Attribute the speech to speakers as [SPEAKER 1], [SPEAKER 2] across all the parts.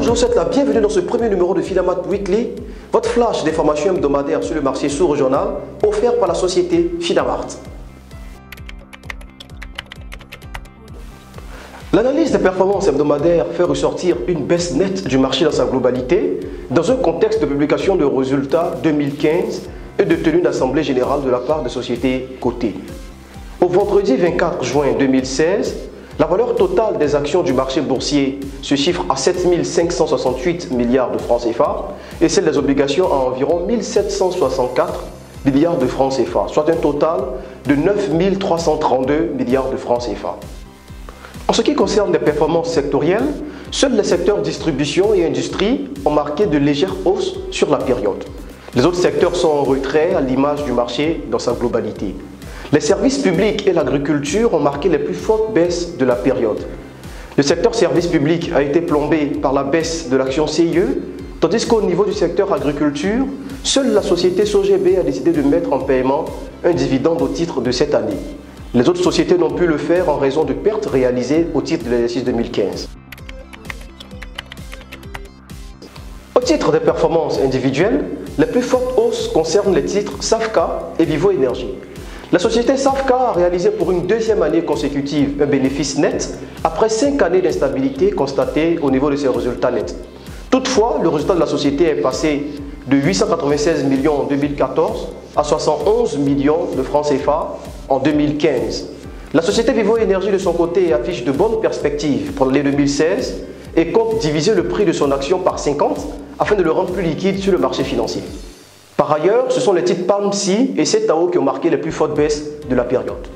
[SPEAKER 1] Bonjour, je vous souhaite la bienvenue dans ce premier numéro de Finamat Weekly, votre flash d'informations hebdomadaires sur le marché sous-régional offert par la société Finamart. L'analyse des performances hebdomadaires fait ressortir une baisse nette du marché dans sa globalité dans un contexte de publication de résultats 2015 et de tenue d'assemblée générale de la part des sociétés cotées. Au vendredi 24 juin 2016, la valeur totale des actions du marché boursier se chiffre à 7 568 milliards de francs CFA et celle des obligations à environ 1 764 milliards de francs CFA, soit un total de 9 332 milliards de francs CFA. En ce qui concerne les performances sectorielles, seuls les secteurs distribution et industrie ont marqué de légères hausses sur la période. Les autres secteurs sont en retrait à l'image du marché dans sa globalité. Les services publics et l'agriculture ont marqué les plus fortes baisses de la période. Le secteur services publics a été plombé par la baisse de l'action CIE, tandis qu'au niveau du secteur agriculture, seule la société SOGB a décidé de mettre en paiement un dividende au titre de cette année. Les autres sociétés n'ont pu le faire en raison de pertes réalisées au titre de l'exercice 2015. Au titre des performances individuelles, les plus fortes hausses concernent les titres Safka et Vivo Énergie. La société Safka a réalisé pour une deuxième année consécutive un bénéfice net après 5 années d'instabilité constatée au niveau de ses résultats nets. Toutefois, le résultat de la société est passé de 896 millions en 2014 à 71 millions de francs CFA en 2015. La société Vivo Énergie de son côté affiche de bonnes perspectives pour l'année 2016 et compte diviser le prix de son action par 50 afin de le rendre plus liquide sur le marché financier. Par ailleurs, ce sont les titres PalmSea et CETAO qui ont marqué les plus fortes baisses de la période.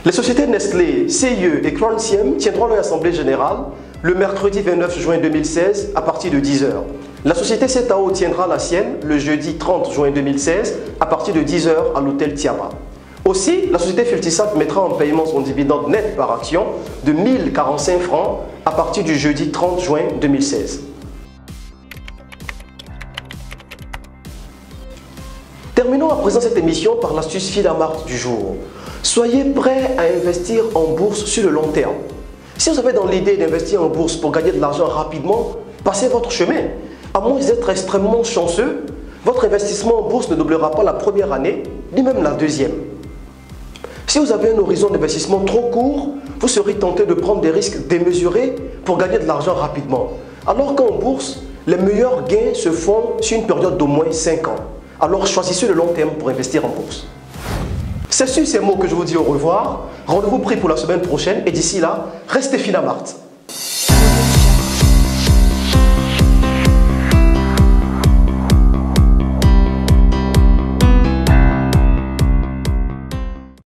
[SPEAKER 1] Les sociétés Nestlé, CIE et Cronsiem tiendront leur assemblée générale le mercredi 29 juin 2016 à partir de 10 h. La société CETAO tiendra la sienne le jeudi 30 juin 2016 à partir de 10 h à l'hôtel Tiama. Aussi, la société Fultisat mettra en paiement son dividende net par action de 1045 francs à partir du jeudi 30 juin 2016. Terminons à présent cette émission par l'astuce Finamart du jour. Soyez prêts à investir en bourse sur le long terme. Si vous avez dans l'idée d'investir en bourse pour gagner de l'argent rapidement, passez votre chemin. À moins d'être extrêmement chanceux, votre investissement en bourse ne doublera pas la première année, ni même la deuxième. Si vous avez un horizon d'investissement trop court, vous serez tenté de prendre des risques démesurés pour gagner de l'argent rapidement. Alors qu'en bourse, les meilleurs gains se font sur une période d'au moins 5 ans. Alors choisissez le long terme pour investir en bourse. C'est sur ces mots que je vous dis au revoir. Rendez-vous pris pour la semaine prochaine et d'ici là, restez Finamart.